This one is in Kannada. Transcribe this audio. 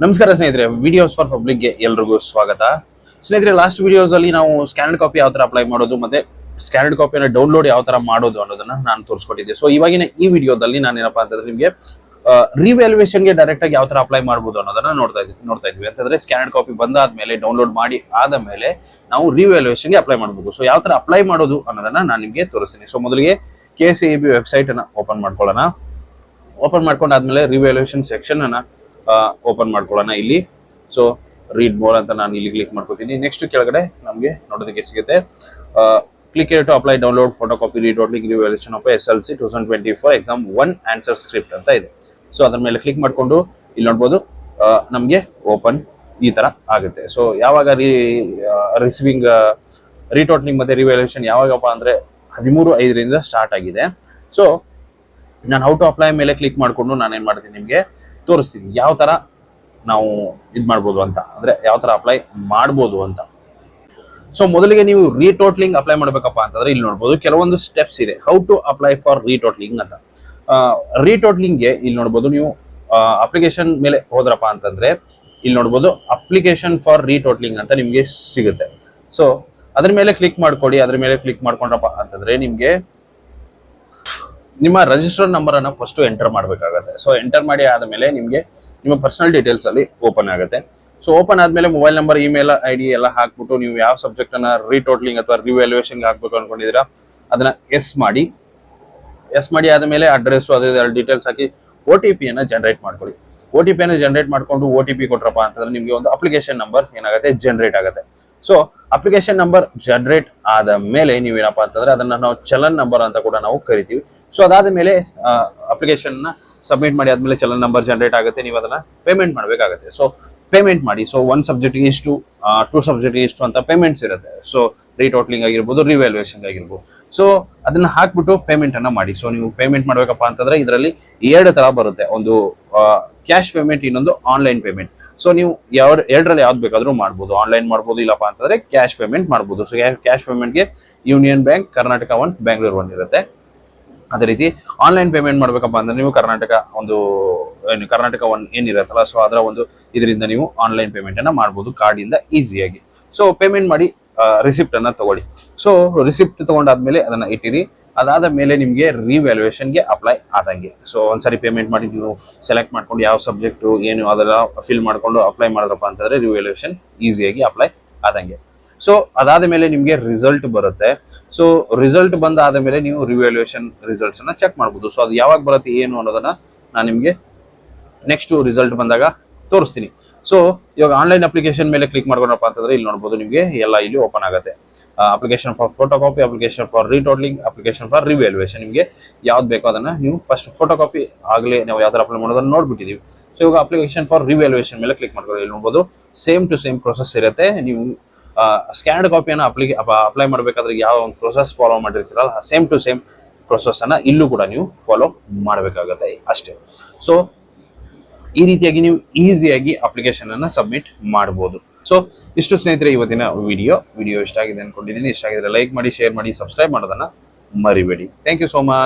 ನಮಸ್ಕಾರ ಸ್ನೇಹಿತರೆ, ವಿಡಿಯೋಸ್ ಫಾರ್ ಪಬ್ಲಿಕ್ಗೆ ಎಲ್ರಿಗೂ ಸ್ವಾಗತ. ಸ್ನೇಹಿತರೆ, ಲಾಸ್ಟ್ ವಿಡಿಯೋಸ್ ಅಲ್ಲಿ ನಾವು ಸ್ಕ್ಯಾನ್ಡ್ ಕಾಪಿ ಯಾವ ತರ ಅಪ್ಲೈ ಮಾಡೋದು ಮತ್ತೆ ಸ್ಕ್ಯಾನ್ಡ್ ಕಾಪಿನ ಡೌನ್ಲೋಡ್ ಯಾವ ತರ ಮಾಡೋದು ಅನ್ನೋದನ್ನ ನಾನು ತೋರಿಸ್ಕೊಟ್ಟಿದ್ದೆ. ಸೊ ಇವಾಗಿನ ಈ ವಿಡಿಯೋದಲ್ಲಿ ನಾನು ಏನಪ್ಪಾ ಅಂತಂದ್ರೆ ನಿಮಗೆ ರಿವ್ಯಾಲ್ಯೂಯೇಷನ್ಗೆ ಡೈರೆಕ್ಟ್ ಆಗಿ ಯಾವ ತರ ಅಪ್ಲೈ ಮಾಡಬಹುದು ಅನ್ನೋದನ್ನ ನೋಡ್ತಾ ಇದ್ವಿ. ಅಂತಂದ್ರೆ ಸ್ಕ್ಯಾನ್ಡ್ ಕಾಪಿ ಬಂದಾದ್ಮೇಲೆ ಡೌನ್ಲೋಡ್ ಮಾಡಿ ಆದ ಮೇಲೆ ನಾವು ರಿವ್ಯಾಲ್ಯೂಯೇಷನ್ಗೆ ಅಪ್ಲೈ ಮಾಡಬಹುದು. ಸೊ ಯಾವ ತರ ಅಪ್ಲೈ ಮಾಡೋದು ಅನ್ನೋದನ್ನ ನಾನು ನಿಮಗೆ ತೋರಿಸ್ತೀನಿ. ಸೊ ಮೊದಲಿಗೆ KCAB ವೆಬ್ಸೈಟ್ ಅನ್ನ ಓಪನ್ ಮಾಡ್ಕೊಳ್ಳೋಣ. ಓಪನ್ ಮಾಡ್ಕೊಂಡಾದ್ಮೇಲೆ ರಿವ್ಯಾಲ್ಯೂಯೇಷನ್ ಸೆಕ್ಷನ್ ಅನ್ನ ಓಪನ್ ಮಾಡ್ಕೊಳ್ಳೋಣ ಇಲ್ಲಿ. ಸೊ ರೀಡ್ ಮೋರ್ ಅಂತ ನಾನು ಇಲ್ಲಿ ಕ್ಲಿಕ್ ಮಾಡ್ಕೊತೀನಿ. ನೆಕ್ಸ್ಟ್ ಕೆಳಗಡೆ ನಮಗೆ ನೋಡೋದಕ್ಕೆ ಸಿಗುತ್ತೆ click to apply download photocopy retotalling revaluation of SLC 2024 exam 1 answer script ಅಂತ ಇದೆ. ಸೊ ಅದ್ರ ಮೇಲೆ ಕ್ಲಿಕ್ ಮಾಡ್ಕೊಂಡು ಇಲ್ಲಿ ನೋಡ್ಬೋದು ನಮಗೆ ಓಪನ್ ಈ ತರ ಆಗುತ್ತೆ. ಸೊ ಯಾವಾಗ ರಿಸೀವಿಂಗ್ ರಿಟೋಟ್ಲಿಂಗ್ ಮತ್ತೆ ರಿವ್ಯಾಲ್ಯೂಯೇಷನ್ ಯಾವಾಗಪ್ಪ ಅಂದ್ರೆ 13/5 ಸ್ಟಾರ್ಟ್ ಆಗಿದೆ. ಸೊ ನಾನು ಹೌ ಟು ಅಪ್ಲೈ ಮೇಲೆ ಕ್ಲಿಕ್ ಮಾಡ್ಕೊಂಡು ನಾನು ಏನ್ ಮಾಡ್ತೀನಿ ನಿಮಗೆ ತೋರಿಸ್ತೀನಿ ಯಾವ ತರ ನಾವು ಇದು ಮಾಡ್ಬೋದು ಅಂತ, ಅಂದ್ರೆ ಯಾವ ತರ ಅಪ್ಲೈ ಮಾಡ್ಬೋದು ಅಂತ. ಸೊ ಮೊದಲಿಗೆ ನೀವು ರೀಟೋಟ್ಲಿಂಗ್ ಅಪ್ಲೈ ಮಾಡ್ಬೇಕಪ್ಪ ಅಂತಂದ್ರೆ ಇಲ್ಲಿ ನೋಡ್ಬೋದು ಕೆಲವೊಂದು ಸ್ಟೆಪ್ಸ್ ಇದೆ. How to apply for retotalling ಅಂತ. ರೀಟೋಟ್ಲಿಂಗ್ಗೆ ಇಲ್ಲಿ ನೋಡ್ಬೋದು ನೀವು ಅಪ್ಲಿಕೇಶನ್ ಮೇಲೆ ಹೋದ್ರಪ್ಪ ಅಂತಂದ್ರೆ ಇಲ್ಲಿ ನೋಡ್ಬೋದು ಅಪ್ಲಿಕೇಶನ್ ಫಾರ್ ರೀಟೋಟ್ಲಿಂಗ್ ಅಂತ ನಿಮ್ಗೆ ಸಿಗುತ್ತೆ. ಸೊ ಅದ್ರ ಮೇಲೆ ಕ್ಲಿಕ್ ಮಾಡ್ಕೊಡಿ. ಅದ್ರ ಮೇಲೆ ಕ್ಲಿಕ್ ಮಾಡ್ಕೊಂಡ್ರಪ್ಪ ಅಂತಂದ್ರೆ ನಿಮ್ಗೆ ನಿಮ್ಮ ರಿಜಿಸ್ಟರ್ ನಂಬರ್ ಅನ್ನ ಫಸ್ಟ್ ಎಂಟರ್ ಮಾಡಬೇಕಾಗುತ್ತೆ. ಸೊ ಎಂಟರ್ ಮಾಡಿ ಆದ್ಮೇಲೆ ನಿಮಗೆ ನಿಮ್ಮ ಪರ್ಸನಲ್ ಡೀಟೇಲ್ಸ್ ಅಲ್ಲಿ ಓಪನ್ ಆಗುತ್ತೆ. ಸೊ ಓಪನ್ ಆದ್ಮೇಲೆ ಮೊಬೈಲ್ ನಂಬರ್, ಇಮೇಲ್ ID ಎಲ್ಲ ಹಾಕ್ಬಿಟ್ಟು ನೀವು ಯಾವ ಸಬ್ಜೆಕ್ಟ್ ಅನ್ನ ರೀಟೋಟ್ಲಿಂಗ್ ಅಥವಾ ರಿವ್ಯಾಲ್ಯೂಯೇಷನ್ ಹಾಕ್ಬೇಕು ಅನ್ಕೊಂಡಿದ್ದೀರಾ ಅದನ್ನ ಎಸ್ ಮಾಡಿ ಆದ್ಮೇಲೆ ಅಡ್ರೆಸ್ ಅದೇ ಡೀಟೇಲ್ಸ್ ಹಾಕಿ OTP ಅನ್ನ ಜನರೇಟ್ ಮಾಡ್ಕೊಳ್ಳಿ. OTP ಅನ್ನ ಜನರೇಟ್ ಮಾಡ್ಕೊಂಡು OTP ಕೊಟ್ರಪ್ಪ ಅಂತಂದ್ರೆ ನಿಮ್ಗೆ ಒಂದು ಅಪ್ಲಿಕೇಶನ್ ನಂಬರ್ ಏನಾಗುತ್ತೆ ಜನರೇಟ್ ಆಗುತ್ತೆ. ಸೊ ಅಪ್ಲಿಕೇಶನ್ ನಂಬರ್ ಜನರೇಟ್ ಆದ ಮೇಲೆ ನೀವೇನಪ್ಪ ಅಂತಂದ್ರೆ ಅದನ್ನ ನಾವು ಚಲನ್ ನಂಬರ್ ಅಂತ ಕೂಡ ನಾವು ಕರಿತೀವಿ. ಸೊ ಅದಾದ ಮೇಲೆ ಅಪ್ಲಿಕೇಶನ್ ನ ಸಬ್ಮಿಟ್ ಮಾಡಿ ಆದ್ಮೇಲೆ ಚಲನ್ ನಂಬರ್ ಜನರೇಟ್ ಆಗುತ್ತೆ. ನೀವು ಅದನ್ನ ಪೇಮೆಂಟ್ ಮಾಡಬೇಕಾಗುತ್ತೆ. ಸೊ ಪೇಮೆಂಟ್ ಮಾಡಿ. ಸೊ 1 ಸಬ್ಜೆಕ್ಟ್ಗೆ ಇಷ್ಟು, 2 ಸಬ್ಜೆಕ್ಟ್ಗೆ ಇಷ್ಟು ಅಂತ ಪೇಮೆಂಟ್ಸ್ ಇರುತ್ತೆ. ಸೊ ರೀಟೋಟ್ಲಿಂಗ್ ಆಗಿರ್ಬೋದು, ರಿವ್ಯಾಲ್ಯೂಯೇಷನ್ ಆಗಿರ್ಬೋದು. ಸೊ ಅದನ್ನ ಹಾಕ್ಬಿಟ್ಟು ಪೇಮೆಂಟ್ ಅನ್ನ ಮಾಡಿ. ಸೊ ನೀವು ಪೇಮೆಂಟ್ ಮಾಡ್ಬೇಕಪ್ಪ ಅಂತಂದ್ರೆ ಇದರಲ್ಲಿ 2 ತರ ಬರುತ್ತೆ. ಒಂದು ಕ್ಯಾಶ್ ಪೇಮೆಂಟ್, ಇನ್ನೊಂದು ಆನ್ಲೈನ್ ಪೇಮೆಂಟ್. ಸೊ ನೀವು ಎರಡರಲ್ಲಿ ಯಾವ್ದು ಬೇಕಾದ್ರೂ ಮಾಡ್ಬೋದು. ಆನ್ಲೈನ್ ಮಾಡ್ಬೋದು, ಇಲ್ಲಪ್ಪ ಅಂತಂದ್ರೆ ಕ್ಯಾಶ್ ಪೇಮೆಂಟ್ ಮಾಡ್ಬೋದು. ಸೊ ಕ್ಯಾಶ್ ಪೇಮೆಂಟ್ಗೆ ಯೂನಿಯನ್ ಬ್ಯಾಂಕ್, ಕರ್ನಾಟಕ 1, ಬೆಂಗಳೂರು 1 ಇರುತ್ತೆ. ಅದೇ ರೀತಿ ಆನ್ಲೈನ್ ಪೇಮೆಂಟ್ ಮಾಡ್ಬೇಕಪ್ಪ ಅಂದ್ರೆ ನೀವು ಕರ್ನಾಟಕ 1 ಏನಿರತ್ತಲ್ಲ, ಸೊ ಅದರ ಒಂದು ಇದರಿಂದ ನೀವು ಆನ್ಲೈನ್ ಪೇಮೆಂಟ್ ಅನ್ನ ಮಾಡ್ಬೋದು ಕಾರ್ಡ್ ಇಂದ ಈಸಿಯಾಗಿ. ಸೊ ಪೇಮೆಂಟ್ ಮಾಡಿ ರಿಸಿಪ್ಟ್ ಅನ್ನ ತಗೊಳ್ಳಿ. ಸೊ ರಿಸಿಪ್ಟ್ ತಗೊಂಡಾದ್ಮೇಲೆ ಅದನ್ನ ಇಟ್ಟಿರಿ. ಅದಾದ ಮೇಲೆ ನಿಮ್ಗೆ ರಿವ್ಯಾಲ್ಯೂಯೇಷನ್ಗೆ ಅಪ್ಲೈ ಆದಂಗೆ. ಸೊ ಒಂದ್ಸರಿ ಪೇಮೆಂಟ್ ಮಾಡಿ ನೀವು ಸೆಲೆಕ್ಟ್ ಮಾಡ್ಕೊಂಡು ಯಾವ ಸಬ್ಜೆಕ್ಟ್ ಏನು ಅದೆಲ್ಲ ಫಿಲ್ ಮಾಡ್ಕೊಂಡು ಅಪ್ಲೈ ಮಾಡಿದ್ರಪ್ಪ ಅಂತಂದ್ರೆ ರಿವ್ಯಾಲ್ಯೂಯೇಷನ್ ಈಸಿಯಾಗಿ ಅಪ್ಲೈ ಆದಂಗೆ. ಸೊ ಅದಾದ ಮೇಲೆ ನಿಮ್ಗೆ ರಿಸಲ್ಟ್ ಬರುತ್ತೆ. ಸೊ ರಿಸಲ್ಟ್ ಬಂದಾದ ಮೇಲೆ ನೀವು ರಿವ್ಯಾಲ್ಯೂಯೇಷನ್ ರಿಸಲ್ಟ್ಸ್ ಅನ್ನ ಚೆಕ್ ಮಾಡ್ಬೋದು. ಸೊ ಅದು ಯಾವಾಗ ಬರುತ್ತೆ ಏನು ಅನ್ನೋದನ್ನ ನಾನು ನಿಮ್ಗೆ ನೆಕ್ಸ್ಟ್ ರಿಸಲ್ಟ್ ಬಂದಾಗ ತೋರಿಸ್ತೀನಿ. ಸೊ ಇವಾಗ ಆನ್ಲೈನ್ ಅಪ್ಲಿಕೇಶನ್ ಮೇಲೆ ಕ್ಲಿಕ್ ಮಾಡ್ಕೊಂಡ್ರಪ್ಪ ಅಂತಂದ್ರೆ ಇಲ್ಲಿ ನೋಡ್ಬೋದು ನಿಮ್ಗೆ ಎಲ್ಲ ಇಲ್ಲಿ ಓಪನ್ ಆಗುತ್ತೆ. Application for photocopy, application for retotalling, application for revaluation. ನಿಮಗೆ ಯಾವ್ದು ಬೇಕೋ ಅದನ್ನ ನೀವು ಫಸ್ಟ್ ಫೋಟೋ ಕಾಪಿ ಆಗಲೇ ನಾವು ಯಾವ ತರ ಅಪ್ಲೈ ಮಾಡೋದನ್ನ ನೋಡ್ಬಿಟ್ಟಿದೀವಿ. ಸೊ ಇವಾಗ ಅಪ್ಲಿಕೇಶನ್ ಫಾರ್ ರಿವ್ಯಾಲ್ಯೂಯೇಷನ್ ಮೇಲೆ ಕ್ಲಿಕ್ ಮಾಡ್ಕೊಳ್ಳಿ. ಇಲ್ಲಿ ನೋಡ್ಬೋದು ಸೇಮ್ ಟು ಸೇಮ್ ಪ್ರೊಸೆಸ್ ಇರುತ್ತೆ. ನೀವು ಸ್ಕ್ಯಾನ್ಡ್ ಕಾಪಿಯನ್ನು ಅಪ್ಲೈ ಮಾಡಬೇಕಾದ್ರೆ ಯಾವ ಒಂದು ಪ್ರೊಸೆಸ್ ಫಾಲೋ ಮಾಡಿರ್ತೀರಲ್ಲ, ಸೇಮ್ ಟು ಸೇಮ್ ಪ್ರೊಸೆಸ್ ಅನ್ನ ಇಲ್ಲೂ ಕೂಡ ನೀವು ಫಾಲೋ ಮಾಡಬೇಕಾಗುತ್ತೆ ಅಷ್ಟೇ. ಸೊ ಈ ರೀತಿಯಾಗಿ ನೀವು ಈಸಿಯಾಗಿ ಅಪ್ಲಿಕೇಶನ್ ಅನ್ನ ಸಬ್ಮಿಟ್ ಮಾಡಬಹುದು. ಸೊ ಇಷ್ಟು ಸ್ನೇಹಿತರೆ ಇವತ್ತಿನ ವಿಡಿಯೋ ಇಷ್ಟ ಆಗಿದೆ ಅನ್ಕೊಂಡಿದ್ದೀನಿ. ಇಷ್ಟ ಆಗಿದ್ರೆ ಲೈಕ್ ಮಾಡಿ, ಶೇರ್ ಮಾಡಿ, ಸಬ್ಸ್ಕ್ರೈಬ್ ಮಾಡೋದನ್ನ ಮರಿಬೇಡಿ. Thank you so much.